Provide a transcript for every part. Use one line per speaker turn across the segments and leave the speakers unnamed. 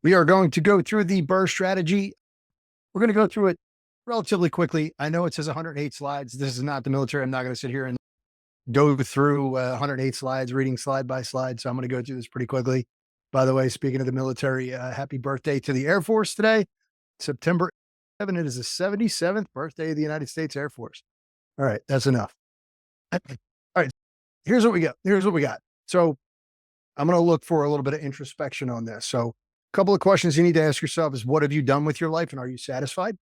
We are going to go through the BRRRR strategy. We're going to go through it relatively quickly. I know it says 108 slides. This is not the military. I'm not going to sit here and go through 108 slides, reading slide by slide. So I'm going to go through this pretty quickly. By the way, speaking of the military, happy birthday to the Air Force today, September 7. It is the 77th birthday of the United States Air Force. All right, that's enough. All right, here's what we got. So I'm going to look for a little bit of introspection on this. So a couple of questions you need to ask yourself is, what have you done with your life and are you satisfied?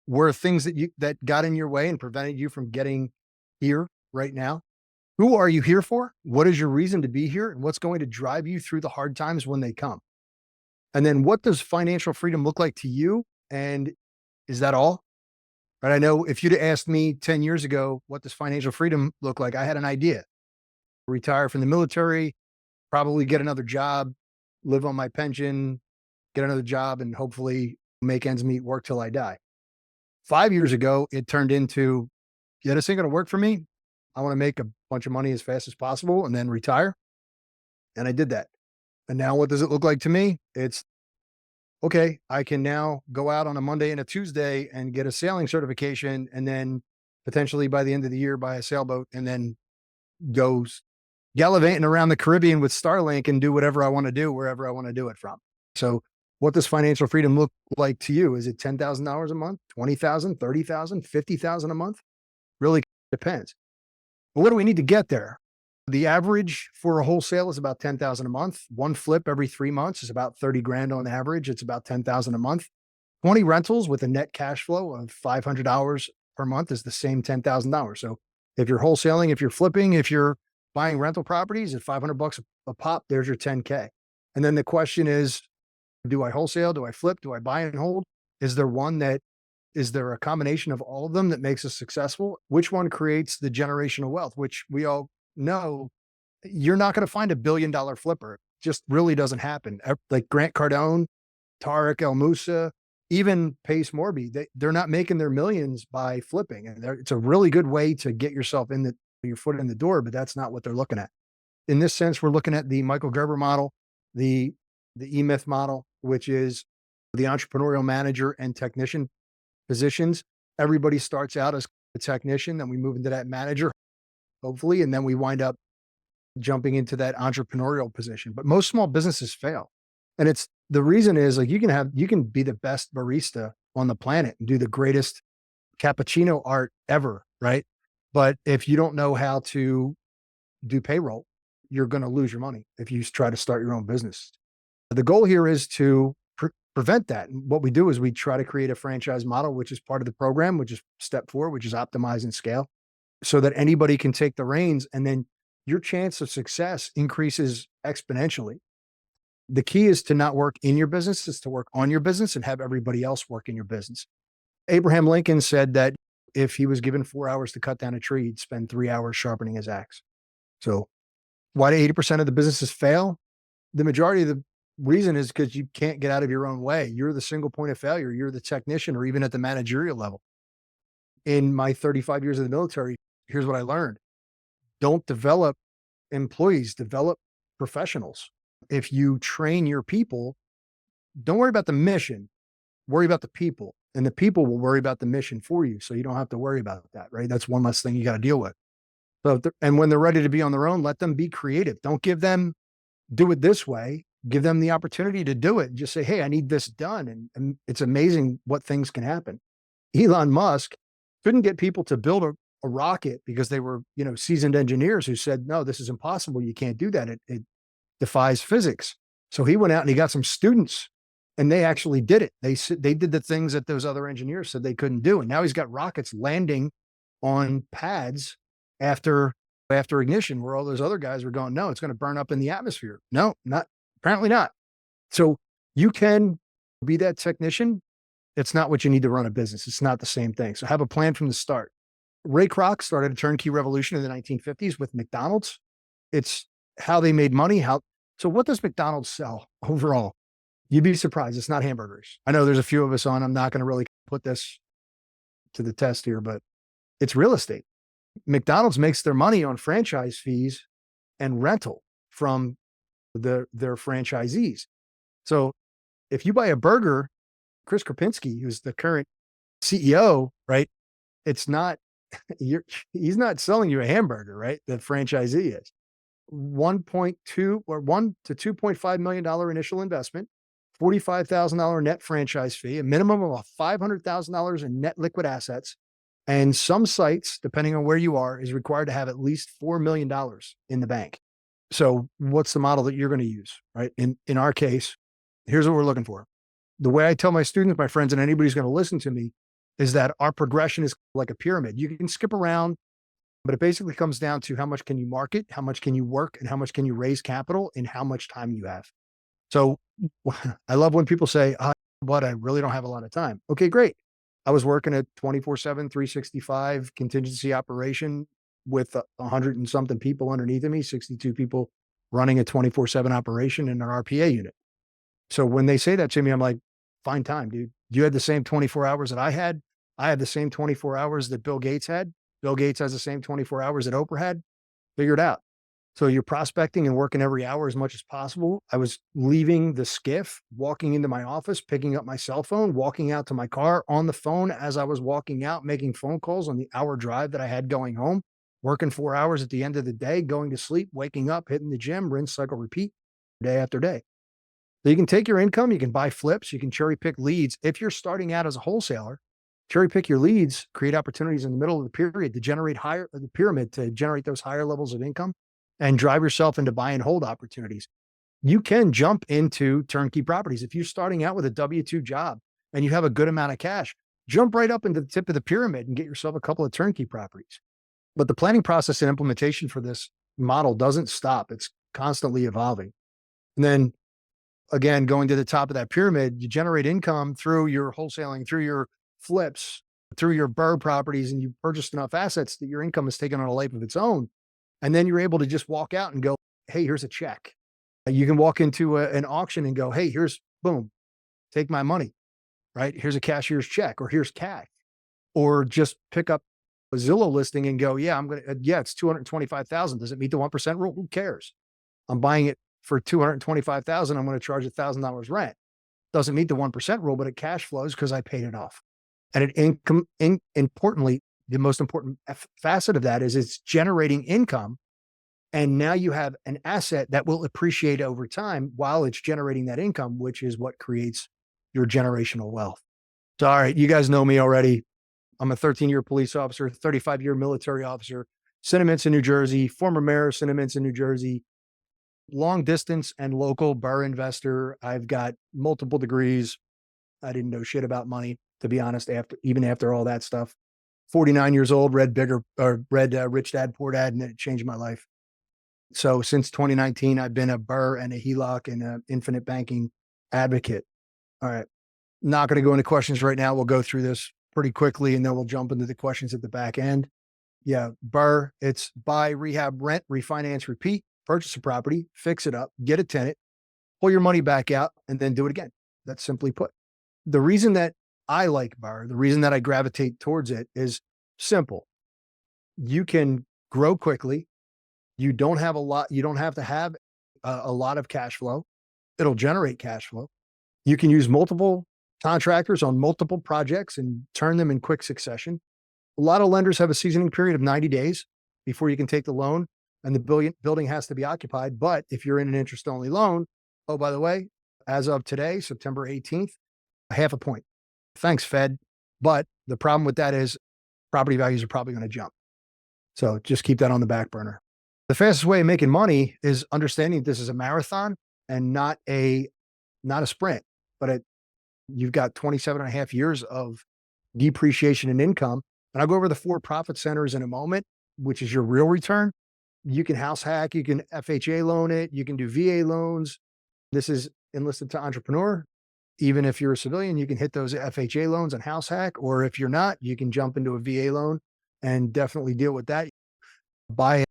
Were things that got in your way and prevented you from getting here right now? Who are you here for? What is your reason to be here? And what's going to drive you through the hard times when they come? And then what does financial freedom look like to you? And is that all? Right? I know if you'd asked me 10 years ago, what does financial freedom look like? I had an idea. Retire from the military, probably get another job, live on my pension, get another job, and hopefully make ends meet, work till I die. 5 years ago, it turned into, yeah, this ain't going to work for me. I want to make a bunch of money as fast as possible and then retire. And I did that. And now what does it look like to me? It's, okay, I can now go out on a Monday and a Tuesday and get a sailing certification and then potentially by the end of the year buy a sailboat and then go gallivanting around the Caribbean with Starlink and do whatever I want to do, wherever I want to do it from. So what does financial freedom look like to you? Is it $10,000 a month, 20,000, 30,000, 50,000 a month? Really depends. But what do we need to get there? The average for a wholesale is about 10,000 a month. One flip every 3 months is about 30 grand on average. It's about 10,000 a month. 20 rentals with a net cash flow of $500 per month is the same $10,000. So if you're wholesaling, if you're flipping, if you're buying rental properties at $500 a pop, there's your 10K. And then the question is, do I wholesale? Do I flip? Do I buy and hold? Is there a combination of all of them that makes us successful? Which one creates the generational wealth, which we all know you're not going to find $1 billion flipper. It just really doesn't happen. Like Grant Cardone, Tariq El Moussa, even Pace Morby, they're not making their millions by flipping. And it's a really good way to get yourself your foot in the door, but that's not what they're looking at. In this sense, we're looking at the Michael Gerber model, the E-Myth model, which is the entrepreneurial manager and technician positions. Everybody starts out as a technician, then we move into that manager, hopefully, and then we wind up jumping into that entrepreneurial position. But most small businesses fail. And the reason is, like, you can be the best barista on the planet and do the greatest cappuccino art ever, right? But if you don't know how to do payroll, you're going to lose your money if you try to start your own business. The goal here is to prevent that. And what we do is we try to create a franchise model, which is part of the program, which is step 4, which is optimize and scale, so that anybody can take the reins and then your chance of success increases exponentially. The key is to not work in your business, is to work on your business and have everybody else work in your business. Abraham Lincoln said that if he was given 4 hours to cut down a tree, he'd spend 3 hours sharpening his axe. So why do 80% of the businesses fail? The majority of the reason is because you can't get out of your own way. You're the single point of failure. You're the technician, or even at the managerial level. In my 35 years of the military, here's what I learned. Don't develop employees, develop professionals. If you train your people, don't worry about the mission, worry about the people, and the people will worry about the mission for you. So you don't have to worry about that, right? That's one less thing you got to deal with. So, and when they're ready to be on their own, let them be creative. Don't give them, do it this way. Give them the opportunity to do it. Just say, hey, I need this done. And it's amazing what things can happen. Elon Musk couldn't get people to build a rocket because they were, seasoned engineers who said, no, this is impossible. You can't do that. It defies physics. So he went out and he got some students and they actually did it. They did the things that those other engineers said they couldn't do. And now he's got rockets landing on pads after ignition, where all those other guys were going, no, it's going to burn up in the atmosphere. No, apparently not. So you can be that technician. It's not what you need to run a business. It's not the same thing. So have a plan from the start. Ray Kroc started a turnkey revolution in the 1950s with McDonald's. It's how they made money. So what does McDonald's sell overall? You'd be surprised. It's not hamburgers. I know there's a few of us on. I'm not going to really put this to the test here, but it's real estate. McDonald's makes their money on franchise fees and rental from their franchisees. So If you buy a burger, Chris Krapinski, who's the current CEO, right? It's not, he's not selling you a hamburger, right? The franchisee is 1.2 or $1 to $2.5 million initial investment, $45,000 net franchise fee, a minimum of $500,000 in net liquid assets. And some sites, depending on where you are, is required to have at least $4 million in the bank. So what's the model that you're going to use, right? In our case, here's what we're looking for. The way I tell my students, my friends, and anybody who's going to listen to me is that our progression is like a pyramid. You can skip around, but it basically comes down to how much can you market, how much can you work, and how much can you raise capital, and how much time you have. So I love when people say, I really don't have a lot of time. Okay, great. I was working a 24/7, 365 contingency operation with 100 and something people underneath of me, 62 people running a 24/7 operation in our RPA unit. So when they say that to me, I'm like, find time, dude. You had the same 24 hours that I had. I had the same 24 hours that Bill Gates had. Bill Gates has the same 24 hours that Oprah had. Figure it out. So you're prospecting and working every hour as much as possible. I was leaving the skiff, walking into my office, picking up my cell phone, walking out to my car on the phone as I was walking out, making phone calls on the hour drive that I had going home, working 4 hours at the end of the day, going to sleep, waking up, hitting the gym, rinse, cycle, repeat day after day. So you can take your income, you can buy flips, you can cherry pick leads. If you're starting out as a wholesaler, cherry pick your leads, create opportunities in the middle of the period to generate the pyramid to generate those higher levels of income and drive yourself into buy and hold opportunities. You can jump into turnkey properties. If you're starting out with a W-2 job and you have a good amount of cash, jump right up into the tip of the pyramid and get yourself a couple of turnkey properties. But the planning process and implementation for this model doesn't stop. It's constantly evolving. And then again, going to the top of that pyramid, you generate income through your wholesaling, through your flips, through your BRRRR properties, and you purchased enough assets that your income is taken on a life of its own. And then you're able to just walk out and go, hey, here's a check. You can walk into an auction and go, hey, here's, boom, take my money, right? Here's a cashier's check, or here's cash. Or just pick up a Zillow listing and go, yeah, it's 225,000. Does it meet the 1% rule? Who cares? I'm buying it for 225,000. I'm going to charge $1,000 rent. Doesn't meet the 1% rule, but it cash flows because I paid it off. And importantly, the most important facet of that is it's generating income. And now you have an asset that will appreciate over time while it's generating that income, which is what creates your generational wealth. So, all right, you guys know me already. I'm a 13-year police officer, 35-year military officer, Cinnamints in New Jersey, former mayor of Cinnamints in New Jersey, long distance and local BRRRR investor. I've got multiple degrees. I didn't know shit about money, to be honest, even after all that stuff. 49 years old, read Rich Dad, Poor Dad, and it changed my life. So since 2019, I've been a BRRRR and a HELOC and an infinite banking advocate. All right. Not going to go into questions right now. We'll go through this pretty quickly and then we'll jump into the questions at the back end. Yeah. BRRRR, it's buy, rehab, rent, refinance, repeat, purchase a property, fix it up, get a tenant, pull your money back out, and then do it again. That's simply put. The reason that I like BRRRR, the reason that I gravitate towards it is simple. You can grow quickly. You don't have to have a lot of cash flow. It'll generate cash flow. You can use multiple contractors on multiple projects and turn them in quick succession. A lot of lenders have a seasoning period of 90 days before you can take the loan, and the building has to be occupied. But if you're in an interest-only loan, oh, by the way, as of today, September 18th, half a point. Thanks, Fed. But the problem with that is property values are probably going to jump. So just keep that on the back burner. The fastest way of making money is understanding this is a marathon and not a sprint, but you've got 27 and a half years of depreciation and income. And I'll go over the 4 profit centers in a moment, which is your real return. You can house hack, you can FHA loan it, you can do VA loans. This is enlisted to entrepreneur. Even if you're a civilian, you can hit those FHA loans and house hack, or if you're not, you can jump into a VA loan and definitely deal with that. Buy a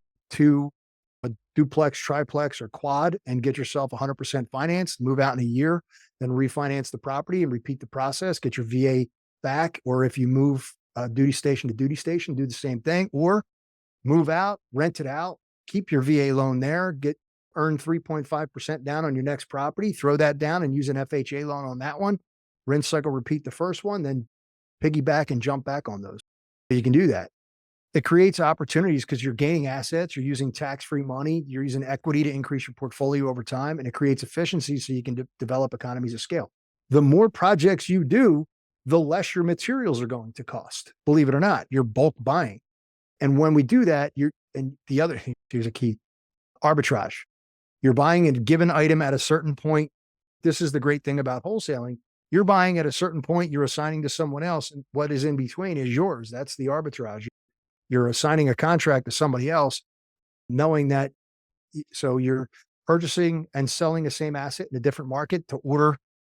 duplex, triplex, or quad and get yourself 100% financed, move out in a year, then refinance the property and repeat the process, get your VA back. Or if you move duty station to duty station, do the same thing, or move out, rent it out, keep your VA loan there, get earn 3.5% down on your next property, throw that down and use an FHA loan on that one, rinse, cycle, repeat the first one, then piggyback and jump back on those. You can do that. It creates opportunities because you're gaining assets, you're using tax-free money, you're using equity to increase your portfolio over time, and it creates efficiency so you can develop economies of scale. The more projects you do, the less your materials are going to cost. Believe it or not, you're bulk buying. And when we do that, here's a key, arbitrage. You're buying a given item at a certain point. This is the great thing about wholesaling. You're buying at a certain point, you're assigning to someone else, and what is in between is yours. That's the arbitrage. You're assigning a contract to somebody else, knowing that. So you're purchasing and selling the same asset in a different market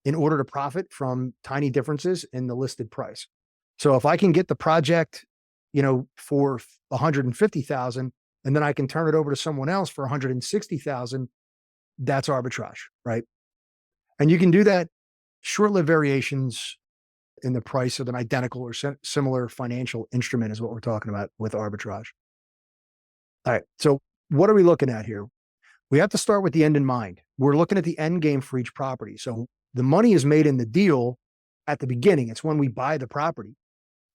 in order to profit from tiny differences in the listed price. So if I can get the project, for 150,000, and then I can turn it over to someone else for 160,000, that's arbitrage, right? And you can do that. Short-lived variations in the price of an identical or similar financial instrument is what we're talking about with arbitrage. All right. So what are we looking at here? We have to start with the end in mind. We're looking at the end game for each property. So the money is made in the deal at the beginning. It's when we buy the property.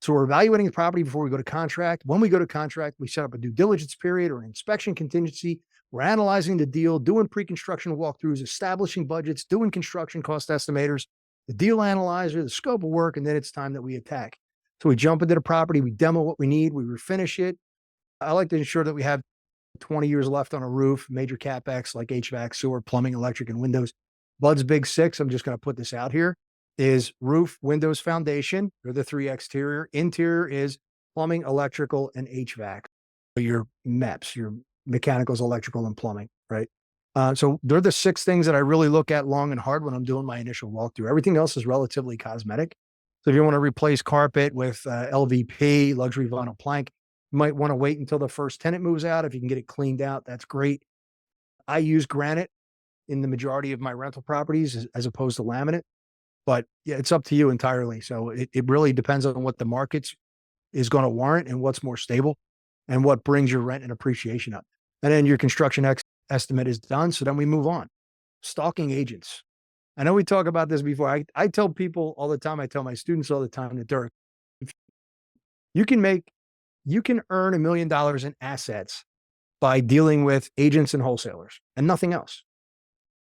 So we're evaluating the property before we go to contract. When we go to contract, we set up a due diligence period or an inspection contingency. We're analyzing the deal, doing pre-construction walkthroughs, establishing budgets, doing construction cost estimators, the deal analyzer, the scope of work, and then it's time that we attack. So we jump into the property, we demo what we need, we refinish it. I like to ensure that we have 20 years left on a roof, major CapEx like HVAC, sewer, plumbing, electric, and windows. Bud's big six, I'm just going to put this out here, is roof, windows, foundation. They're the three exterior. Interior is plumbing, electrical, and HVAC. Your MEPs, your mechanicals, electrical, and plumbing, right? So they're the six things that I really look at long and hard when I'm doing my initial walkthrough. Everything else is relatively cosmetic. So if you want to replace carpet with LVP, luxury vinyl plank, you might want to wait until the first tenant moves out. If you can get it cleaned out, that's great. I use granite in the majority of my rental properties as opposed to laminate, but yeah, it's up to you entirely. So it really depends on what the market is going to warrant and what's more stable and what brings your rent and appreciation up. And then your construction estimate is done. So then we move on. Stalking agents. I know we talk about this before. I tell people all the time, I tell my students all the time that Dirk, you can earn $1 million in assets by dealing with agents and wholesalers and nothing else.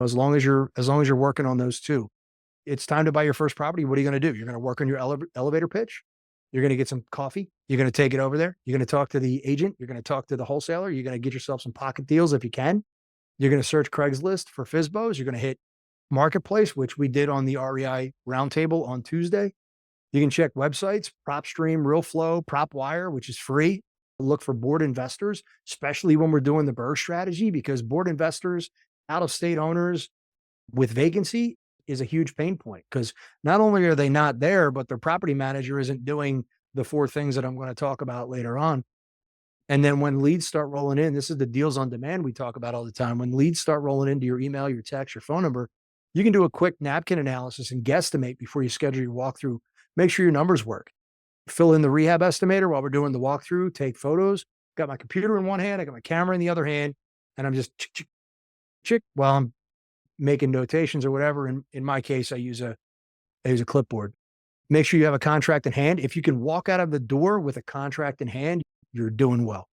As long as you're working on those two, it's time to buy your first property. What are you going to do? You're going to work on your elevator pitch. You're going to get some coffee. You're going to take it over there. You're going to talk to the agent. You're going to talk to the wholesaler. You're going to get yourself some pocket deals if you can. You're going to search Craigslist for FSBOs. You're going to hit Marketplace, which we did on the REI roundtable on Tuesday. You can check websites, PropStream, RealFlow, PropWire, which is free. Look for board investors, especially when we're doing the BRRRR strategy, because board investors, out-of-state owners with vacancy is a huge pain point, because not only are they not there, but their property manager isn't doing the four things that I'm going to talk about later on. And then when leads start rolling in, this is the deals on demand we talk about all the time. When leads start rolling into your email, your text, your phone number, you can do a quick napkin analysis and guesstimate before you schedule your walkthrough. Make sure your numbers work. Fill in the rehab estimator while we're doing the walkthrough, take photos. Got my computer in one hand, I got my camera in the other hand, and I'm just chick while I'm making notations or whatever. In my case, I use a clipboard. Make sure you have a contract in hand. If you can walk out of the door with a contract in hand, you're doing well.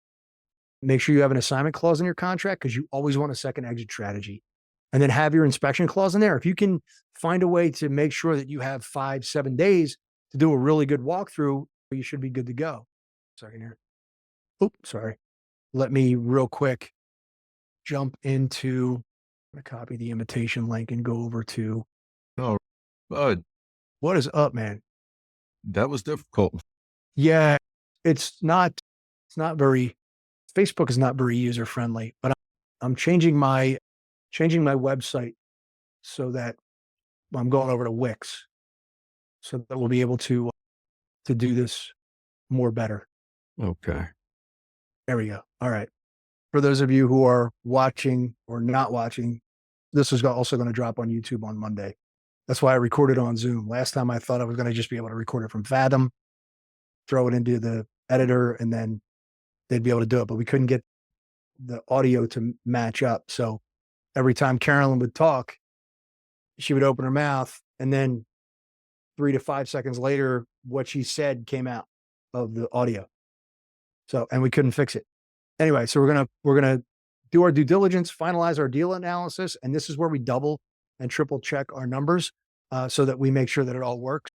Make sure you have an assignment clause in your contract, because you always want a second exit strategy. And then have your inspection clause in there. If you can find a way to make sure that you have 5-7 days to do a really good walkthrough, you should be good to go. Second here. Oops, sorry. Let me real quick jump into, I'm going to copy the invitation link and go over to.
Oh, bud,
What is up, man?
that was difficult.
Yeah, it's not very, Facebook is not very user friendly, but I'm changing my website so that I'm going over to Wix, so that we'll be able to do this more better.
Okay.
There we go. All right. For those of you who are watching or not watching, this is also going to drop on YouTube on Monday. That's why I recorded on Zoom. Last time I thought I was going to just be able to record it from Fathom, throw it into the editor, and then they'd be able to do it, but we couldn't get the audio to match up. So every time Carolyn would talk, she would open her mouth, and then 3 to 5 seconds later, what she said came out of the audio. So, and we couldn't fix it. Anyway, so we're gonna do our due diligence, finalize our deal analysis, and this is where we double and triple check our numbers so that we make sure that it all works.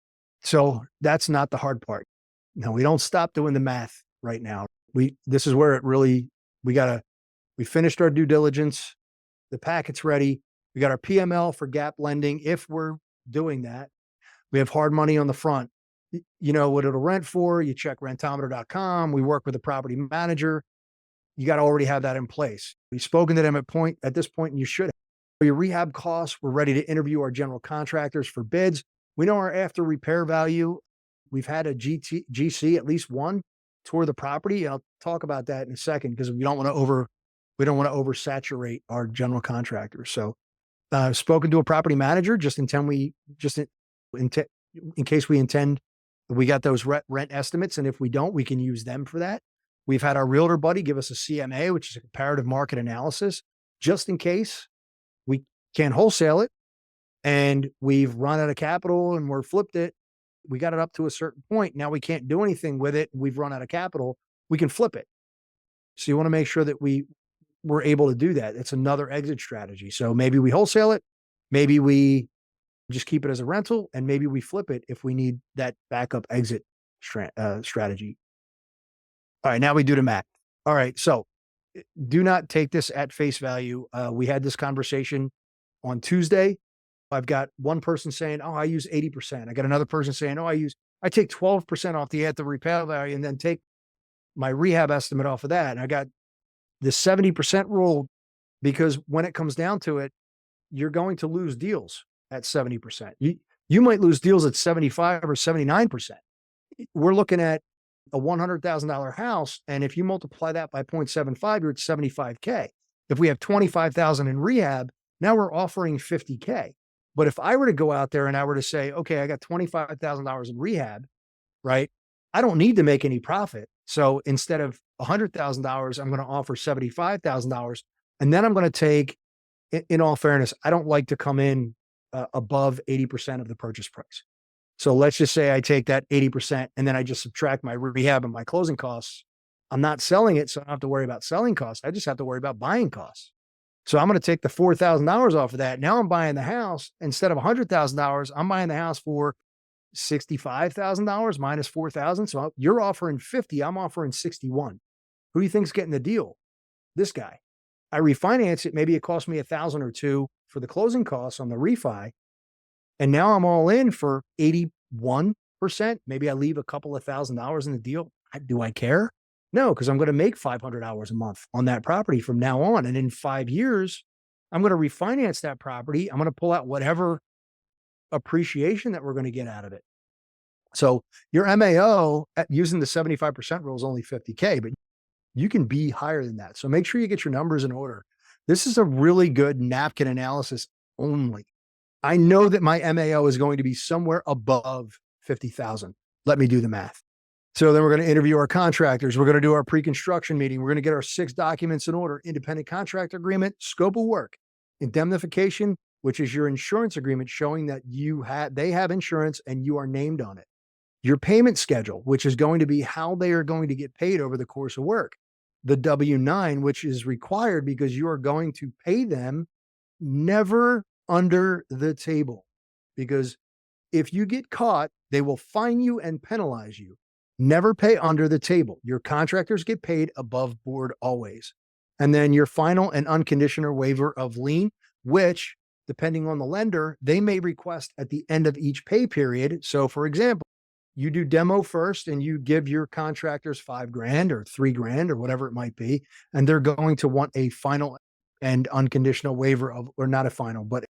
So that's not the hard part. No, we don't stop doing the math right now. This is where it really we finished our due diligence, the packet's ready. We got our PML for gap lending. If we're doing that, we have hard money on the front. You know what it'll rent for. You check rentometer.com. We work with a property manager. You got to already have that in place. We've spoken to them at this point, and you should. For your rehab costs, we're ready to interview our general contractors for bids. We know our after repair value. We've had a GC, at least one, tour the property. And I'll talk about that in a second because we don't want to oversaturate our general contractors. So I've spoken to a property manager in case we intend, we got those rent estimates. And if we don't, we can use them for that. We've had our realtor buddy give us a CMA, which is a comparative market analysis, just in case we can't wholesale it and we've run out of capital and we're flipped it. We got it up to a certain point. Now we can't do anything with it. We've run out of capital. We can flip it. So you want to make sure that we're able to do that. It's another exit strategy. So maybe we wholesale it. Maybe we just keep it as a rental, and maybe we flip it if we need that backup exit strategy. All right, now we do the math. All right, so do not take this at face value. We had this conversation on Tuesday. I've got one person saying, oh, I use 80%. I got another person saying, oh, I take 12% off the after repair value and then take my rehab estimate off of that. And I got the 70% rule, because when it comes down to it, you're going to lose deals at 70%. You might lose deals at 75 or 79%. We're looking at a $100,000 house. And if you multiply that by 0.75, you're at 75K. If we have 25,000 in rehab, now we're offering 50K. But if I were to go out there and I were to say, okay, I got $25,000 in rehab, right? I don't need to make any profit. So instead of $100,000, I'm going to offer $75,000. And then I'm going to take, in all fairness, I don't like to come in above 80% of the purchase price. So let's just say I take that 80% and then I just subtract my rehab and my closing costs. I'm not selling it, so I don't have to worry about selling costs. I just have to worry about buying costs. So I'm going to take the $4,000 off of that. Now I'm buying the house instead of $100,000. I'm buying the house for $65,000 minus $4,000. So you're offering 50. I'm offering 61. Who do you think's getting the deal? This guy. I refinance it. Maybe it cost me $1,000 or $2,000 for the closing costs on the refi. And now I'm all in for 81%. Maybe I leave a couple of $1,000 in the deal. Do I care? No, because I'm going to make $500 a month on that property from now on. And in 5 years, I'm going to refinance that property. I'm going to pull out whatever appreciation that we're going to get out of it. So your MAO using the 75% rule is only 50K, but you can be higher than that. So make sure you get your numbers in order. This is a really good napkin analysis only. I know that my MAO is going to be somewhere above 50,000. Let me do the math. So then we're going to interview our contractors. We're going to do our pre-construction meeting. We're going to get our 6 documents in order: independent contractor agreement, scope of work, indemnification, which is your insurance agreement showing that they have insurance and you are named on it. Your payment schedule, which is going to be how they are going to get paid over the course of work. The W-9, which is required because you are going to pay them never under the table. Because if you get caught, they will fine you and penalize you. Never pay under the table. Your contractors get paid above board always. And then your final and unconditional waiver of lien, which, depending on the lender, they may request at the end of each pay period. So for example, you do demo first and you give your contractors $5,000 or $3,000 or whatever it might be. And they're going to want a final and unconditional waiver of, or not a final, but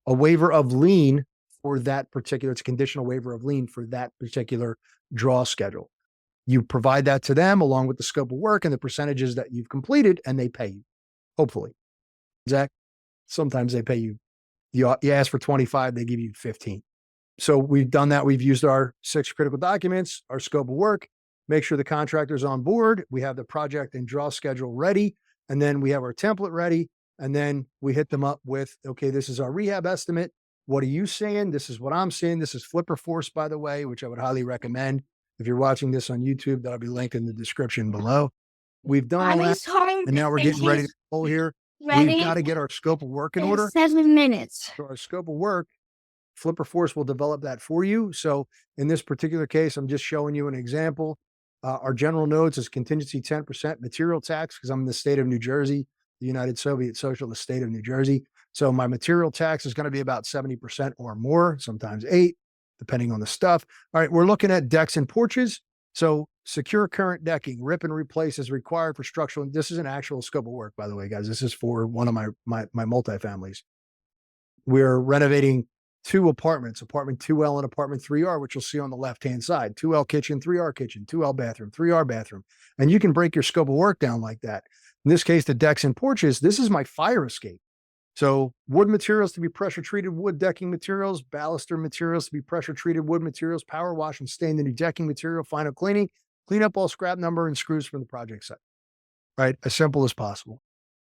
a waiver of lien for that particular, it's a conditional waiver of lien for that particular draw schedule. You provide that to them along with the scope of work and the percentages that you've completed, and they pay you, hopefully. Zach, sometimes they pay you. You ask for 25, they give you 15. So we've done that. We've used our 6 critical documents, our scope of work, make sure the contractor's on board. We have the project and draw schedule ready. And then we have our template ready. And then we hit them up with, okay, this is our rehab estimate. What are you saying? This is what I'm saying. This is Flipper Force, by the way, which I would highly recommend. If you're watching this on YouTube, that'll be linked in the description below. We've done all that. And now we're getting ready to pull here. We've got to get our scope of work in order.
7 minutes.
So our scope of work, Flipper Force will develop that for you. So in this particular case, I'm just showing you an example. Our general notes is contingency 10% material tax, because I'm in the state of New Jersey, the United Soviet Socialist state of New Jersey. So my material tax is going to be about 70% or more, sometimes 8, depending on the stuff. All right, we're looking at decks and porches. So secure current decking, rip and replace as required for structural. This is an actual scope of work, by the way, guys. This is for one of my multifamilies. We're renovating 2 apartments, apartment 2L and apartment 3R, which you'll see on the left-hand side, 2L kitchen, 3R kitchen, 2L bathroom, 3R bathroom. And you can break your scope of work down like that. In this case, the decks and porches, this is my fire escape. So wood materials to be pressure treated, wood decking materials, baluster materials to be pressure treated, wood materials, power wash and stain the new decking material, final cleaning, clean up all scrap number and screws from the project site, right? As simple as possible.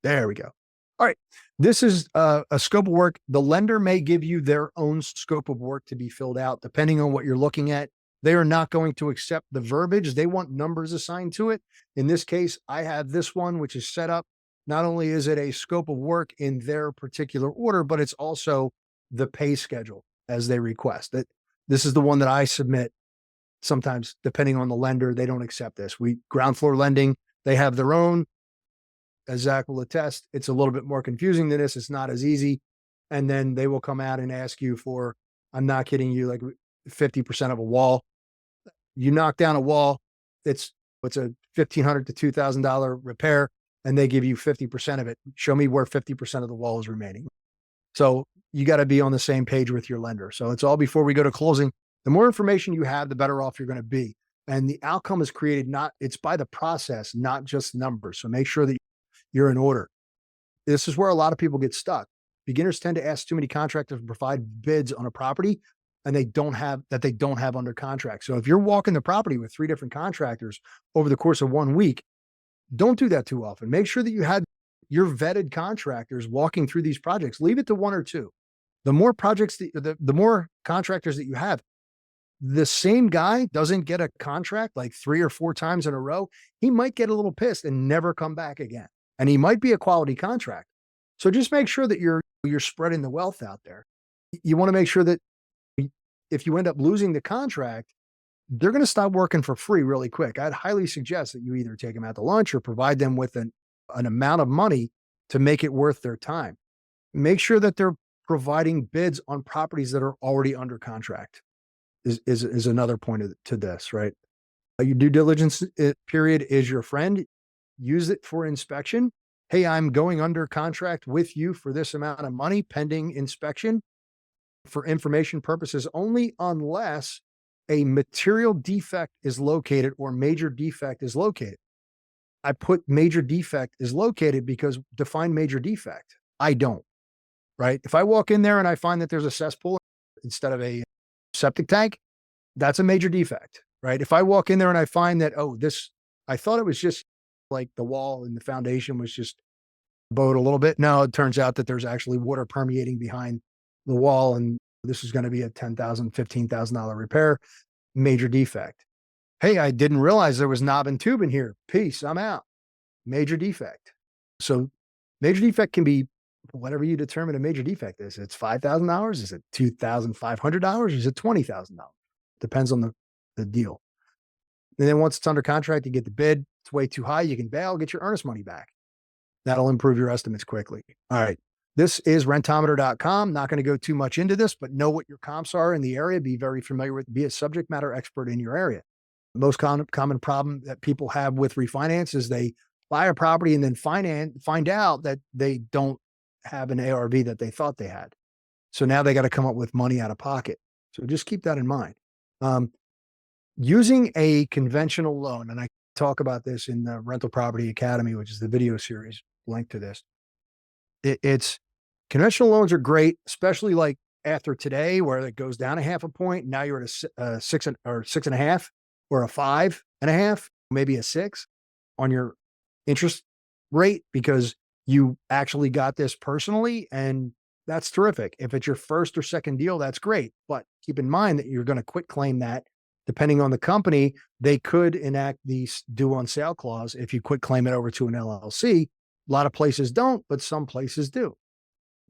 There we go. All right. This is a scope of work. The lender may give you their own scope of work to be filled out, depending on what you're looking at. They are not going to accept the verbiage. They want numbers assigned to it. In this case, I have this one, which is set up. Not only is it a scope of work in their particular order, but it's also the pay schedule as they request. This is the one that I submit. Sometimes, depending on the lender, they don't accept this. Ground floor lending, they have their own. As Zach will attest, it's a little bit more confusing than this. It's not as easy. And then they will come out and ask you for, I'm not kidding you, like 50% of a wall. You knock down a wall, it's a $1,500 to $2,000 repair, and they give you 50% of it. Show me where 50% of the wall is remaining. So you got to be on the same page with your lender. So it's all before we go to closing. The more information you have, the better off you're going to be. And the outcome is created, it's by the process, not just numbers. So make sure that you're in order. This is where a lot of people get stuck. Beginners tend to ask too many contractors to provide bids on a property and they don't have under contract. So if you're walking the property with 3 different contractors over the course of 1 week, don't do that too often. Make sure that you had your vetted contractors walking through these projects. Leave it to 1 or 2. The more projects, the more contractors that you have, the same guy doesn't get a contract like 3 or 4 times in a row. He might get a little pissed and never come back again. And he might be a quality contract. So just make sure that you're spreading the wealth out there. You want to make sure that if you end up losing the contract, they're going to stop working for free really quick. I'd highly suggest that you either take them out to lunch or provide them with an amount of money to make it worth their time. Make sure that they're providing bids on properties that are already under contract is another point to this, right? Your due diligence period is your friend. Use it for inspection. Hey, I'm going under contract with you for this amount of money pending inspection for information purposes only, unless a material defect is located or major defect is located. I put major defect is located because define major defect. I don't, right? If I walk in there and I find that there's a cesspool instead of a septic tank, that's a major defect, right? If I walk in there and I find that, I thought it was just like the wall and the foundation was just bowed a little bit. No, it turns out that there's actually water permeating behind the wall. And this is going to be a $10,000, $15,000 repair, major defect. Hey, I didn't realize there was knob and tube in here. Peace, I'm out. Major defect. So major defect can be whatever you determine a major defect is. It's $5,000. Is it $2,500? Is it $20,000? Depends on the deal. And then once it's under contract, you get the bid. It's way too high. You can bail, get your earnest money back. That'll improve your estimates quickly. All right. This is rentometer.com. Not going to go too much into this, but know what your comps are in the area. Be very familiar with, be a subject matter expert in your area. The most common problem that people have with refinance is they buy a property and then find out that they don't have an ARV that they thought they had. So now they got to come up with money out of pocket. So just keep that in mind. Using a conventional loan, and I talk about this in the Rental Property Academy, which is the video series linked to this. It's conventional loans are great, especially like after today, where it goes down a half a point. Now you're at a 6.5 or a 5.5, maybe a 6 on your interest rate, because you actually got this personally, and that's terrific. If it's your first or second deal, that's great. But keep in mind that you're going to quit claim that. Depending on the company, they could enact the due on sale clause if you quit claim it over to an LLC. A lot of places don't, but some places do.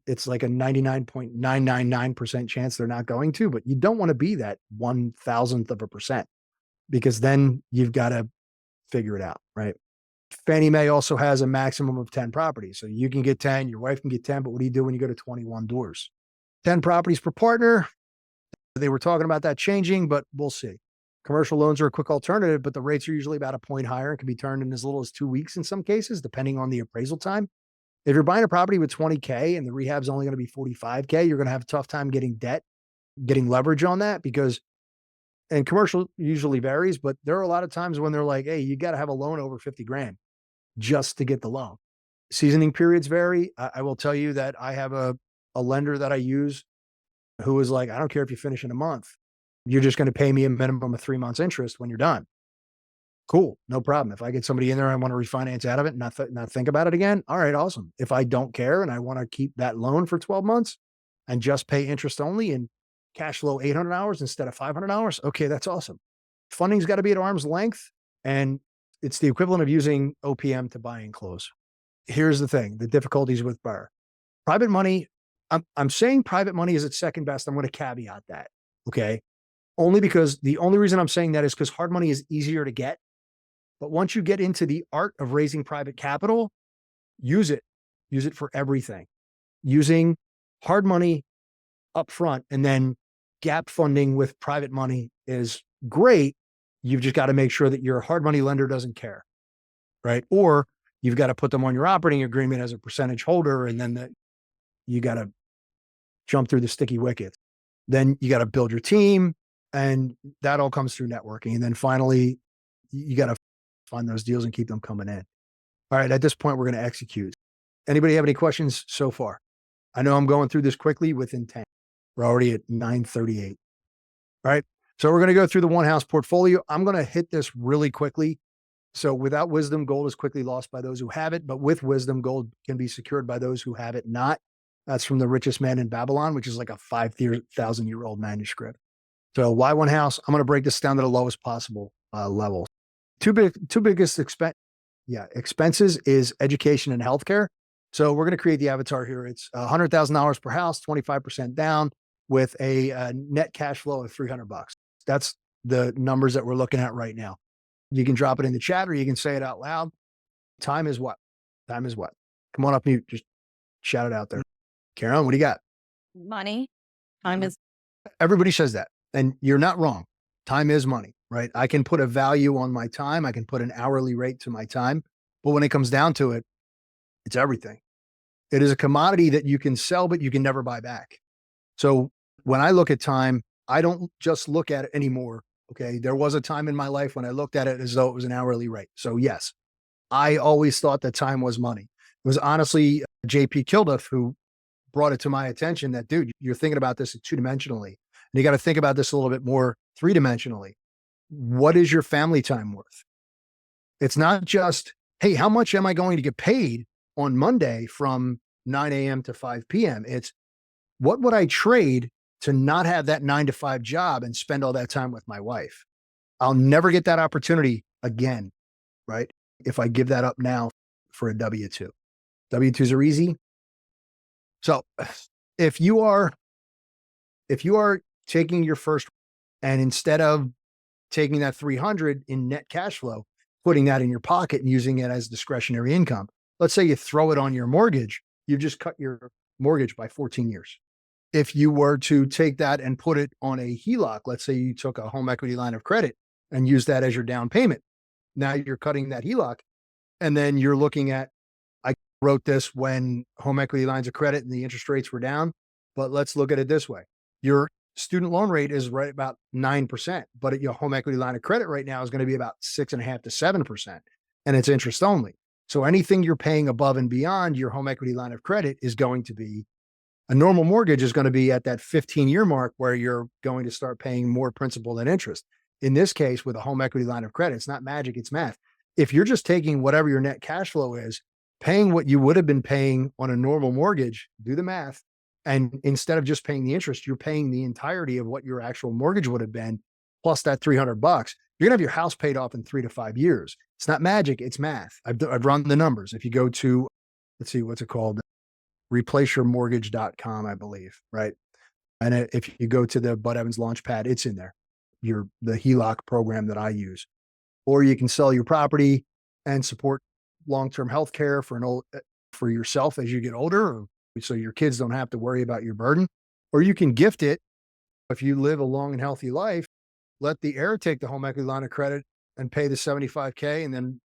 It's like a 99.999% chance they're not going to, but you don't want to be that 1,000th% because then you've got to figure it out, right? Fannie Mae also has a maximum of 10 properties. So you can get 10, your wife can get 10, but what do you do when you go to 21 doors? 10 properties per partner. They were talking about that changing, but we'll see. Commercial loans are a quick alternative, but the rates are usually about a point higher and can be turned in as little as 2 weeks in some cases, depending on the appraisal time. If you're buying a property with 20K and the rehab's only going to be 45K, you're going to have a tough time getting leverage on that because, and commercial usually varies, but there are a lot of times when they're like, hey, you got to have a loan over 50 grand just to get the loan. Seasoning periods vary. I will tell you that I have a lender that I use who is like, I don't care if you finish in a month. You're just going to pay me a minimum of 3 months interest when you're done. Cool. No problem. If I get somebody in there, I want to refinance out of it and not think about it again. All right. Awesome. If I don't care and I want to keep that loan for 12 months and just pay interest only and cash flow $800 instead of $500. Okay. That's awesome. Funding's got to be at arm's length. And it's the equivalent of using OPM to buy and close. Here's the thing, the difficulties with BRRRR. Private money, I'm saying private money is its second best. I'm going to caveat that. Okay. Only because the only reason I'm saying that is because hard money is easier to get. But once you get into the art of raising private capital, use it for everything. Using hard money up front and then gap funding with private money is great. You've just got to make sure that your hard money lender doesn't care, right? Or you've got to put them on your operating agreement as a percentage holder, and then you got to jump through the sticky wickets. Then you got to build your team, and that all comes through networking. And then finally, you got to find those deals and keep them coming in. All right, at this point, we're going to execute. Anybody have any questions so far? I know I'm going through this quickly with intent. We're already at 9:38. All right, so we're going to go through the one house portfolio. I'm going to hit this really quickly. So without wisdom, gold is quickly lost by those who have it, but with wisdom, gold can be secured by those who have it not. That's from The Richest Man in Babylon, which is like a 5,000-year-old manuscript. So why one house? I'm going to break this down to the lowest possible level. Two biggest expenses is education and healthcare. So we're going to create the avatar here. It's $100,000 per house, 25% down with a net cash flow of $300. That's the numbers that we're looking at right now. You can drop it in the chat or you can say it out loud. Time is what? Time is what? Come on up mute. Just shout it out there. Karen, what do you got?
Money. Time is.
Everybody says that. And you're not wrong. Time is money, right? I can put a value on my time. I can put an hourly rate to my time. But when it comes down to it, it's everything. It is a commodity that you can sell, but you can never buy back. So when I look at time, I don't just look at it anymore. Okay. There was a time in my life when I looked at it as though it was an hourly rate. So yes, I always thought that time was money. It was honestly JP Kilduff who brought it to my attention that, dude, you're thinking about this two-dimensionally. And you got to think about this a little bit more three-dimensionally. What is your family time worth? It's not just, hey, how much am I going to get paid on Monday from 9 a.m. to 5 p.m.? It's what would I trade to not have that 9 to 5 job and spend all that time with my wife? I'll never get that opportunity again, right? If I give that up now for a W-2. W-2s are easy. So if you are taking your first and instead of taking that 300 in net cash flow, putting that in your pocket and using it as discretionary income, let's say you throw it on your mortgage, you've just cut your mortgage by 14 years. If you were to take that and put it on a HELOC, let's say you took a home equity line of credit and use that as your down payment. Now you're cutting that HELOC and then you're looking at, I wrote this when home equity lines of credit and the interest rates were down, but let's look at it this way. Your student loan rate is right about 9%, but your home equity line of credit right now is going to be about 6.5% to 7%, and it's interest only. So anything you're paying above and beyond your home equity line of credit is going to be a normal mortgage is going to be at that 15-year mark where you're going to start paying more principal than interest. In this case, with a home equity line of credit, it's not magic, it's math. If you're just taking whatever your net cash flow is paying what you would have been paying on a normal mortgage, do the math. And instead of just paying the interest, you're paying the entirety of what your actual mortgage would have been, plus that $300. You're gonna have your house paid off in 3 to 5 years. It's not magic, it's math. I've run the numbers. If you go to, let's see, what's it called? Replaceyourmortgage.com, I believe, right? And if you go to the Bud Evans Launchpad, it's in there. The HELOC program that I use. Or you can sell your property and support long-term health care for yourself as you get older, or so your kids don't have to worry about your burden. Or you can gift it. If you live a long and healthy life, let the heir take the home equity line of credit and pay the $75K and then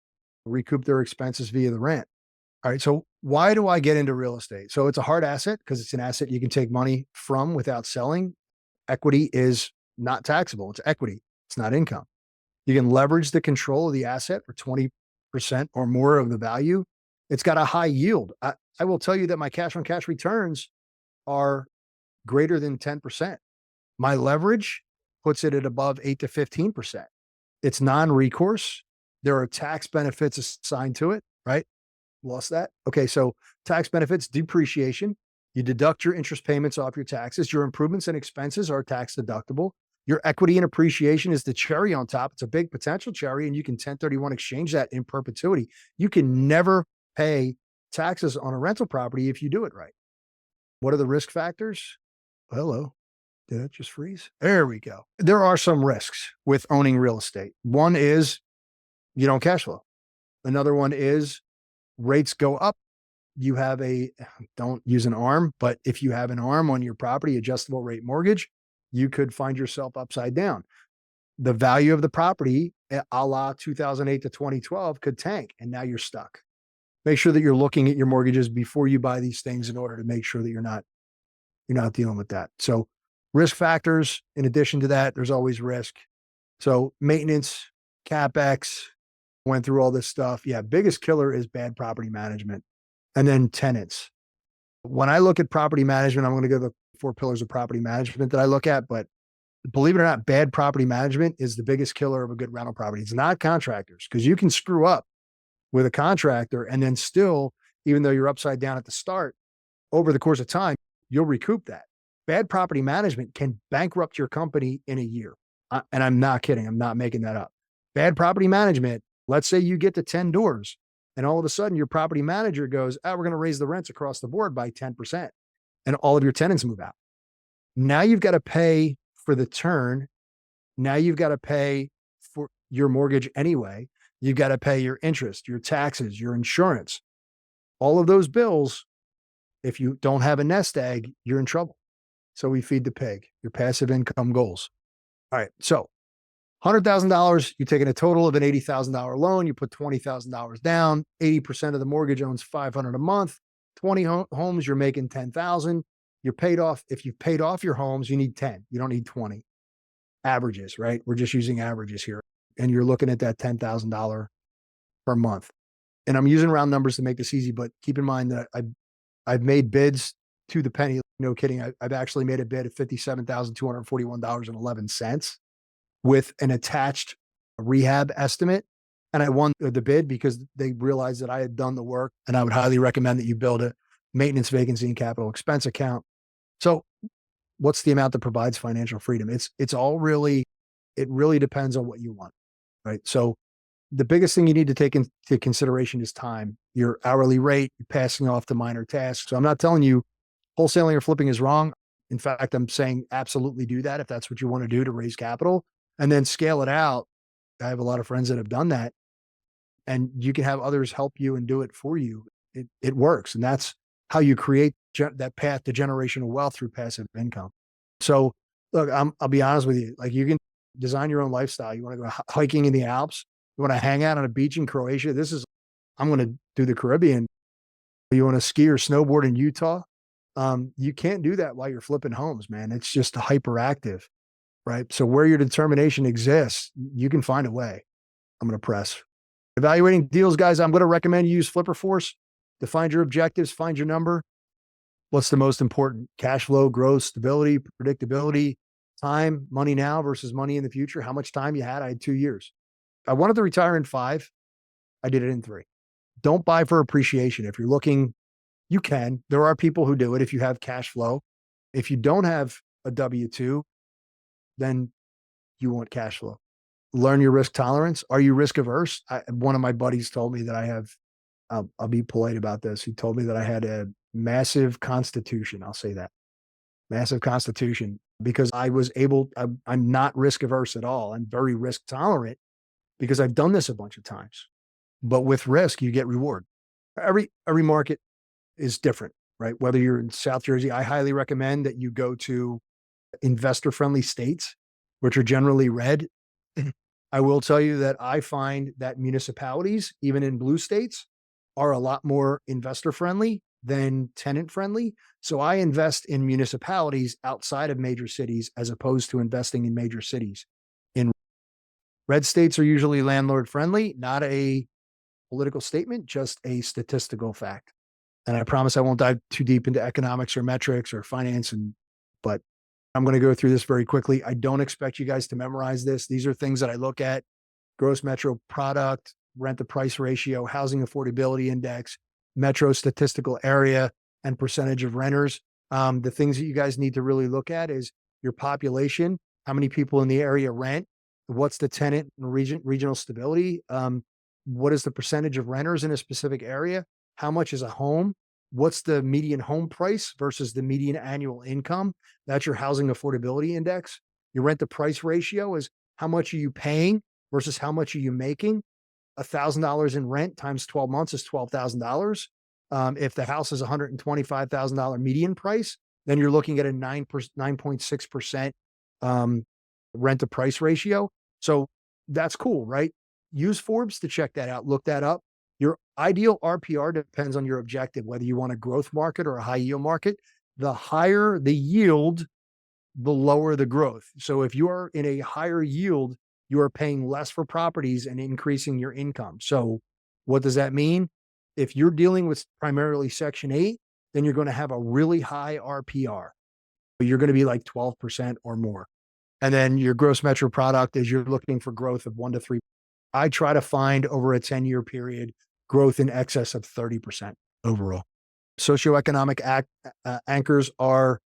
recoup their expenses via the rent. All right. So why do I get into real estate? So it's a hard asset because it's an asset you can take money from without selling. Equity is not taxable. It's equity. It's not income. You can leverage the control of the asset for 20% or more of the value. It's got a high yield. I will tell you that my cash on cash returns are greater than 10%. My leverage puts it at above 8 to 15%. It's non-recourse. There are tax benefits assigned to it, right? Lost that. Okay. So tax benefits, depreciation. You deduct your interest payments off your taxes. Your improvements and expenses are tax deductible. Your equity and appreciation is the cherry on top. It's a big potential cherry, and you can 1031 exchange that in perpetuity. You can never pay taxes on a rental property if you do it right. What are the risk factors? Hello. Did it just freeze? There we go. There are some risks with owning real estate. One is you don't cash flow. Another one is rates go up. You have don't use an ARM, but if you have an ARM on your property, adjustable rate mortgage, you could find yourself upside down. The value of the property, a la 2008 to 2012, could tank, and now you're stuck. Make sure that you're looking at your mortgages before you buy these things in order to make sure that you're not dealing with that. So risk factors, in addition to that, there's always risk. So maintenance, CapEx, went through all this stuff. Yeah, biggest killer is bad property management. And then tenants. When I look at property management, I'm going to go to the 4 pillars of property management that I look at, but believe it or not, bad property management is the biggest killer of a good rental property. It's not contractors, because you can screw up with a contractor and then still, even though you're upside down at the start, over the course of time, you'll recoup that. Bad property management can bankrupt your company in a year. And I'm not kidding. I'm not making that up. Bad property management, let's say you get to 10 doors and all of a sudden your property manager goes, we're going to raise the rents across the board by 10%. And all of your tenants move out. Now you've got to pay for the turn. Now you've got to pay for your mortgage anyway. You've got to pay your interest, your taxes, your insurance. All of those bills, if you don't have a nest egg, you're in trouble. So we feed the pig, your passive income goals. All right. So $100,000, you're taking a total of an $80,000 loan. You put $20,000 down. 80% of the mortgage owns $500 a month. 20 homes, you're making $10,000. You're paid off. If you've paid off your homes, you need 10. You don't need 20. Averages, right? We're just using averages here. And you're looking at that $10,000 per month. And I'm using round numbers to make this easy, but keep in mind that I've made bids to the penny. No kidding. I've actually made a bid of $57,241.11 with an attached rehab estimate. And I won the bid because they realized that I had done the work, and I would highly recommend that you build a maintenance, vacancy, and capital expense account. So what's the amount that provides financial freedom? It really depends on what you want, right? So the biggest thing you need to take into consideration is time, your hourly rate, you're passing off to minor tasks. So I'm not telling you wholesaling or flipping is wrong. In fact, I'm saying absolutely do that if that's what you want to do to raise capital, and then scale it out. I have a lot of friends that have done that, and you can have others help you and do it for you. It works. And that's how you create that path to generational wealth through passive income. So look, I'll be honest with you. Like, you can design your own lifestyle. You want to go hiking in the Alps. You want to hang out on a beach in Croatia. I'm going to do the Caribbean. You want to ski or snowboard in Utah. You can't do that while you're flipping homes, man. It's just hyperactive, right? So where your determination exists, you can find a way. I'm going to press. Evaluating deals, guys, I'm going to recommend you use Flipper Force to find your objectives, find your number. What's the most important? Cash flow, growth, stability, predictability, time, money now versus money in the future. How much time you had? I had 2 years. I wanted to retire in 5. I did it in 3. don't buy for appreciation. If you're looking, you can. There are people who do it if you have cash flow. If you don't have a W-2, then you want cash flow. Learn your risk tolerance. Are you risk averse? One of my buddies told me that I have, I'll be polite about this. He told me that I had a massive constitution. I'll say that. Massive constitution, because I'm not risk averse at all. I'm very risk tolerant because I've done this a bunch of times. But with risk, you get reward. Every market is different, right? Whether you're in South Jersey, I highly recommend that you go to investor-friendly states, which are generally red. I will tell you that I find that municipalities, even in blue states, are a lot more investor-friendly than tenant-friendly. So I invest in municipalities outside of major cities as opposed to investing in major cities. In red states are usually landlord-friendly, not a political statement, just a statistical fact. And I promise I won't dive too deep into economics or metrics or finance, but I'm going to go through this very quickly. I don't expect you guys to memorize this. These are things that I look at: gross metro product, rent to price ratio, housing affordability index, metro statistical area, and percentage of renters. The things that you guys need to really look at is your population, how many people in the area rent, what's the tenant and regional stability, what is the percentage of renters in a specific area, how much is a home, what's the median home price versus the median annual income. That's your housing affordability index. Your rent to price ratio is how much are you paying versus how much are you making. $1,000 in rent times 12 months is $12,000. If the house is $125,000 median price, then you're looking at a 9.6% rent to price ratio. So that's cool, right? Use Forbes to check that out. Look that up. Your ideal RPR depends on your objective, whether you want a growth market or a high yield market. The higher the yield, the lower the growth. So if you are in a higher yield, you are paying less for properties and increasing your income. So what does that mean? If you're dealing with primarily Section 8, then you're going to have a really high RPR. You're going to be like 12% or more. And then your gross metro product is you're looking for growth of 1 to 3. I try to find over a 10-year period growth in excess of 30% overall. Socioeconomic anchors are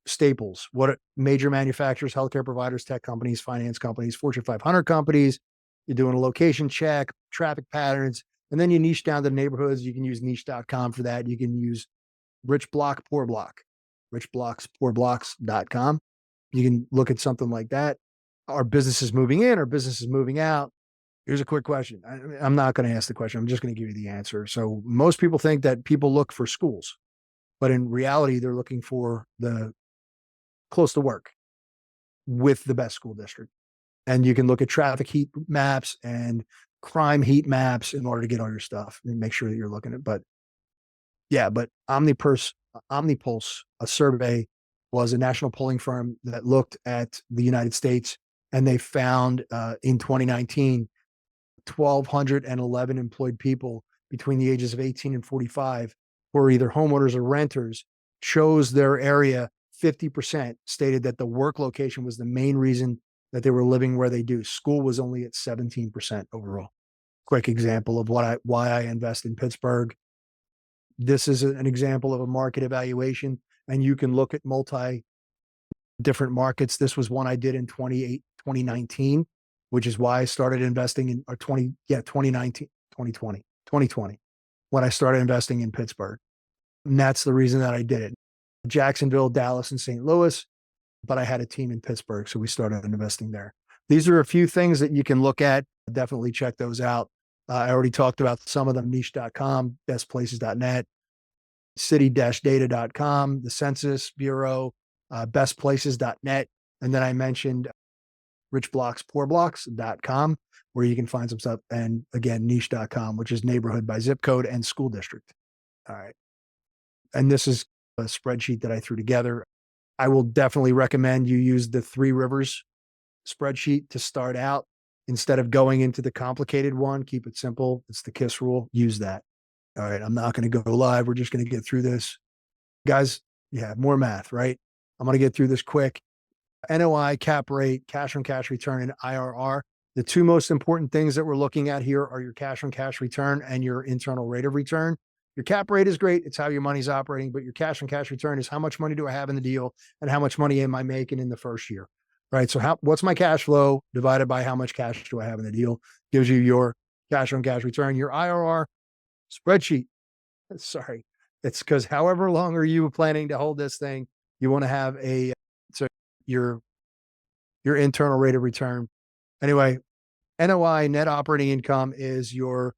staples. What major manufacturers, healthcare providers, tech companies, finance companies, Fortune 500 companies. You're doing a location check, traffic patterns, and then you niche down to neighborhoods. You can use niche.com for that. You can use rich block, poor block, richblocks.com. You can look at something like that. Are businesses moving in or businesses moving out? Here's a quick question. I'm not going to ask the question. I'm just going to give you the answer. So most people think that people look for schools, but in reality, they're looking for the close to work with the best school district. And you can look at traffic heat maps and crime heat maps in order to get all your stuff and make sure that you're looking at. But yeah, but Omnipulse, a survey, was a national polling firm that looked at the United States, and they found in 2019, 1,211 employed people between the ages of 18 and 45 who are either homeowners or renters chose their area. 50% stated that the work location was the main reason that they were living where they do. School was only at 17% overall. Quick example of why I invest in Pittsburgh. This is an example of a market evaluation, and you can look at multi different markets. This was one I did in 2019, which is why I started investing in 2020, when I started investing in Pittsburgh. And that's the reason that I did it. Jacksonville, Dallas, and St. Louis, but I had a team in Pittsburgh, so we started investing there. These are a few things that you can look at. Definitely check those out. I already talked about some of them: niche.com, bestplaces.net, city-data.com, the Census Bureau, bestplaces.net. And then I mentioned richblockspoorblocks.com, where you can find some stuff. And again, niche.com, which is neighborhood by zip code and school district. All right. And this is a spreadsheet that I threw together. I will definitely recommend you use the Three Rivers spreadsheet to start out. Instead of going into the complicated one, keep it simple. It's the KISS rule. Use that. All right. I'm not going to go live. We're just going to get through this. Guys, yeah, more math, right? I'm going to get through this quick. NOI, cap rate, cash on cash return, and IRR. The two most important things that we're looking at here are your cash on cash return and your internal rate of return. Your cap rate is great. It's how your money's operating, but your cash on cash return is how much money do I have in the deal and how much money am I making in the first year, right? So what's my cash flow divided by how much cash do I have in the deal gives you your cash on cash return. Your IRR spreadsheet. Sorry. It's because however long are you planning to hold this thing, you want to have so your internal rate of return. Anyway, NOI, net operating income, is your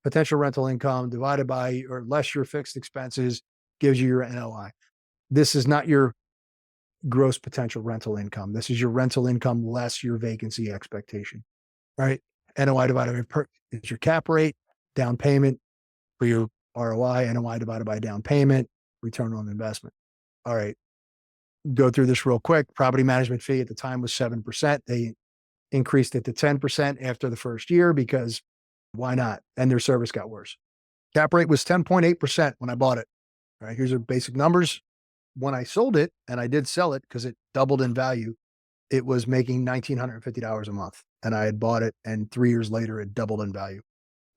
potential rental income divided by or less your fixed expenses gives you your NOI. This is not your gross potential rental income. This is your rental income less your vacancy expectation, right? NOI divided by is your cap rate, down payment for your ROI, NOI divided by down payment, return on investment. All right. Go through this real quick. Property management fee at the time was 7%. They increased it to 10% after the first year because why not? And their service got worse. Cap rate was 10.8% when I bought it. All right. Here's our basic numbers. When I sold it, and I did sell it because it doubled in value, it was making $1,950 a month. And I had bought it, and 3 years later, it doubled in value.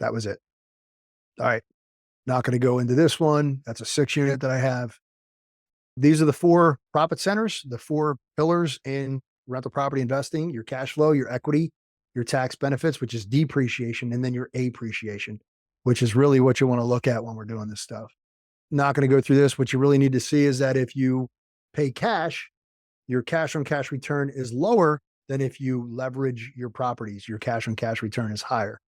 That was it. All right. Not going to go into this one. That's a 6-unit that I have. These are the 4 profit centers, the 4 pillars in rental property investing: your cash flow, your equity, your tax benefits, which is depreciation, and then your appreciation, which is really what you want to look at when we're doing this stuff. Not going to go through this. What you really need to see is that if you pay cash, your cash on cash return is lower than if you leverage your properties. Your cash on cash return is higher.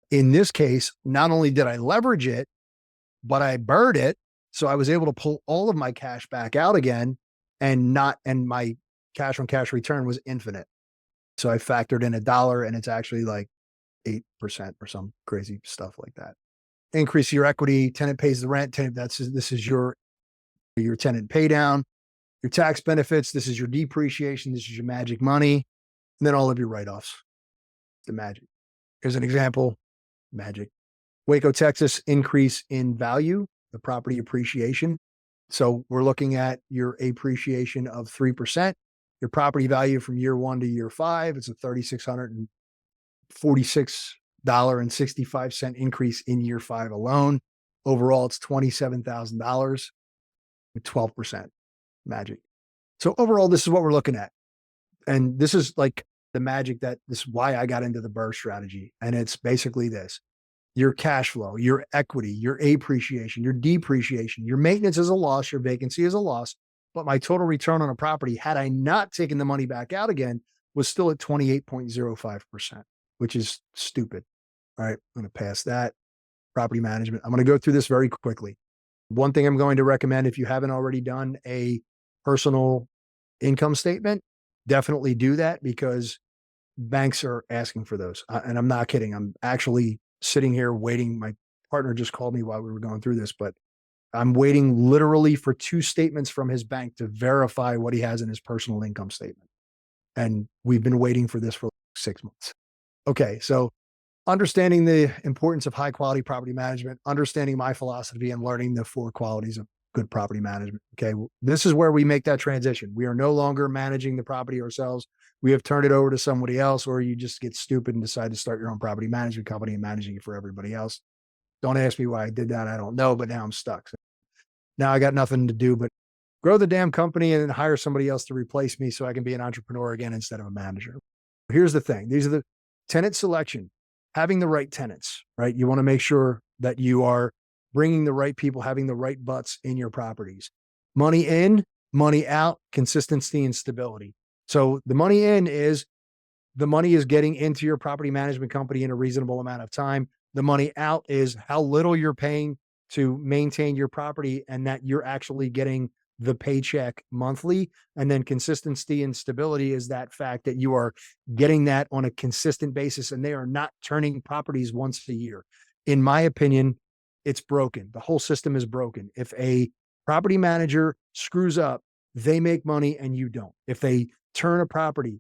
In this case, not only did I leverage it, but I BRRRR'd it. So I was able to pull all of my cash back out again and my cash on cash return was infinite. So I factored in $1 and it's actually like 8% or some crazy stuff like that. Increase your equity, tenant pays the rent, this is your tenant pay down, your tax benefits, this is your depreciation, this is your magic money, and then all of your write-offs. The magic. Here's an example. Magic. Waco, Texas, increase in value, the property appreciation. So we're looking at your appreciation of 3%. Your property value from year 1 to year 5, it's a $3,646.65 increase in year 5 alone. Overall, it's $27,000 with 12%. Magic. So overall, this is what we're looking at. And this is like the magic this is why I got into the BRRRR strategy. And it's basically this: your cash flow, your equity, your appreciation, your depreciation, your maintenance is a loss, your vacancy is a loss. But my total return on a property, had I not taken the money back out again, was still at 28.05%, which is stupid. All right, I'm going to pass that. Property management. I'm going to go through this very quickly. One thing I'm going to recommend, if you haven't already done a personal income statement, definitely do that because banks are asking for those. And I'm not kidding. I'm actually sitting here waiting. My partner just called me while we were going through this, but I'm waiting literally for 2 statements from his bank to verify what he has in his personal income statement. And we've been waiting for this for 6 months. Okay. So understanding the importance of high quality property management, understanding my philosophy, and learning the 4 qualities of good property management. Okay. This is where we make that transition. We are no longer managing the property ourselves. We have turned it over to somebody else, or you just get stupid and decide to start your own property management company and managing it for everybody else. Don't ask me why I did that. I don't know, but now I'm stuck. So now I got nothing to do but grow the damn company and then hire somebody else to replace me so I can be an entrepreneur again instead of a manager. Here's the thing. These are the tenant selection, having the right tenants, right? You want to make sure that you are bringing the right people, having the right butts in your properties. Money in, money out, consistency and stability. So the money in is the money is getting into your property management company in a reasonable amount of time. The money out is how little you're paying to maintain your property and that you're actually getting the paycheck monthly. And then consistency and stability is that fact that you are getting that on a consistent basis and they are not turning properties once a year. In my opinion, it's broken. The whole system is broken. If a property manager screws up, they make money and you don't. If they turn a property,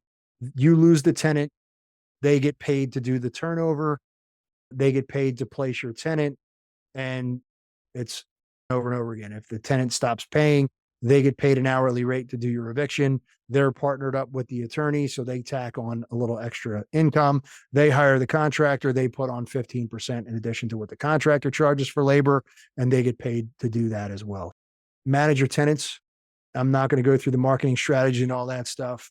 you lose the tenant, they get paid to do the turnover, they get paid to place your tenant, and it's over and over again. If the tenant stops paying, They get paid an hourly rate to do your eviction. They're partnered up with the attorney, so they tack on a little extra income. They hire the contractor. They put on 15% in addition to what the contractor charges for labor, and they get paid to do that as well. Manage your tenants. I'm not going to go through the marketing strategy and all that stuff,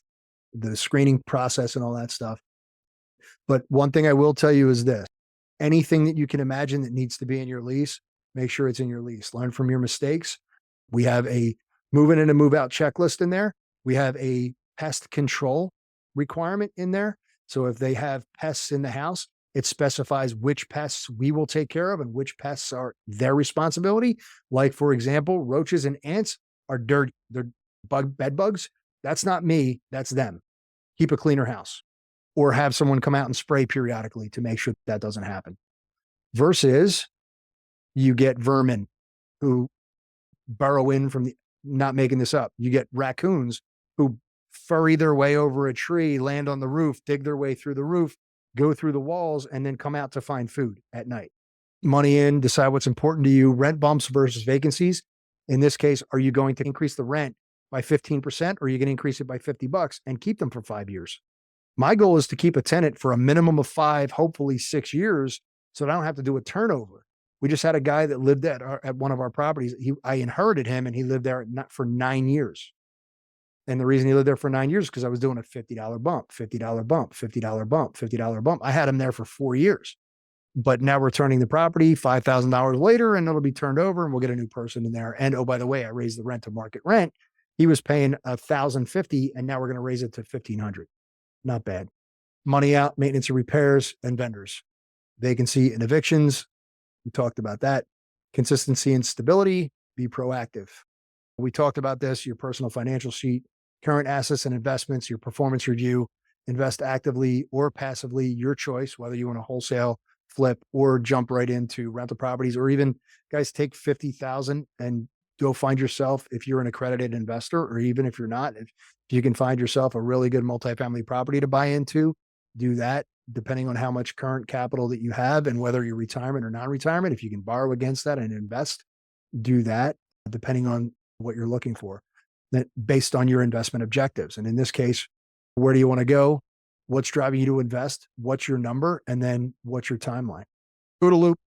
the screening process and all that stuff. But one thing I will tell you is this: anything that you can imagine that needs to be in your lease, make sure it's in your lease. Learn from your mistakes. We have a move in and a move out checklist in there. We have a pest control requirement in there. So if they have pests in the house, it specifies which pests we will take care of and which pests are their responsibility. Like, for example, roaches and ants are dirty. They're bed bugs. That's not me. That's them. Keep a cleaner house, or have someone come out and spray periodically to make sure that doesn't happen. Versus you get vermin who burrow in from the, not making this up. You get raccoons who furry their way over a tree, land on the roof, dig their way through the roof, go through the walls, and then come out to find food at night. Money in, decide what's important to you. Rent bumps versus vacancies. In this case, are you going to increase the rent by 15%, or are you going to increase it by $50 and keep them for 5 years? My goal is to keep a tenant for a minimum of 5, hopefully 6 years, so that I don't have to do a turnover. We just had a guy that lived at one of our properties. I inherited him, and he lived there for 9 years. And the reason he lived there for 9 years is because I was doing a $50 bump, $50 bump, $50 bump, $50 bump. I had him there for 4 years. But now we're turning the property $5,000 later, and it'll be turned over, and we'll get a new person in there. And oh, by the way, I raised the rent to market rent. He was paying $1,050, and now we're going to raise it to $1,500. Not bad. Money out, maintenance and repairs, and vendors. Vacancy and evictions. We talked about that. Consistency and stability. Be proactive. We talked about this, your personal financial sheet, current assets and investments, your performance review, invest actively or passively, your choice, whether you want to wholesale, flip, or jump right into rental properties, or even, guys, take 50,000 and go find yourself, if you're an accredited investor, or even if you're not, if you can find yourself a really good multifamily property to buy into, do that, depending on how much current capital that you have and whether you're retirement or non-retirement. If you can borrow against that and invest, do that, depending on what you're looking for, that based on your investment objectives. And in this case, where do you want to go? What's driving you to invest? What's your number? And then what's your timeline? Go to loop.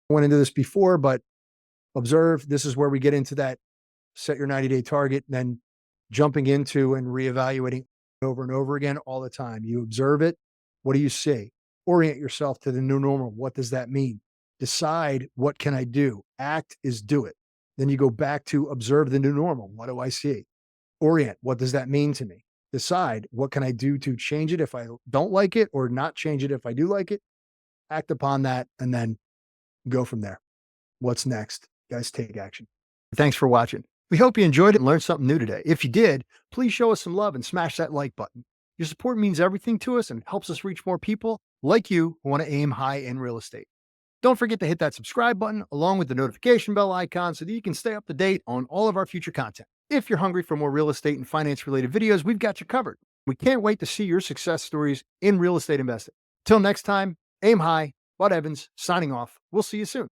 I went into this before, but observe. This is where we get into that set your 90-day target, then jumping into and reevaluating over and over again all the time. You observe it. What do you see? Orient yourself to the new normal. What does that mean? Decide, what can I do? Act is do it. Then you go back to observe the new normal. What do I see? Orient. What does that mean to me? Decide, what can I do to change it if I don't like it, or not change it if I do like it? Act upon that, and then go from there. What's next? Guys, take action. Thanks for watching. We hope you enjoyed it and learned something new today. If you did, please show us some love and smash that like button. Your support means everything to us and helps us reach more people like you who want to aim high in real estate. Don't forget to hit that subscribe button along with the notification bell icon so that you can stay up to date on all of our future content. If you're hungry for more real estate and finance related videos, we've got you covered. We can't wait to see your success stories in real estate investing. Till next time, aim high. Bud Evans signing off. We'll see you soon.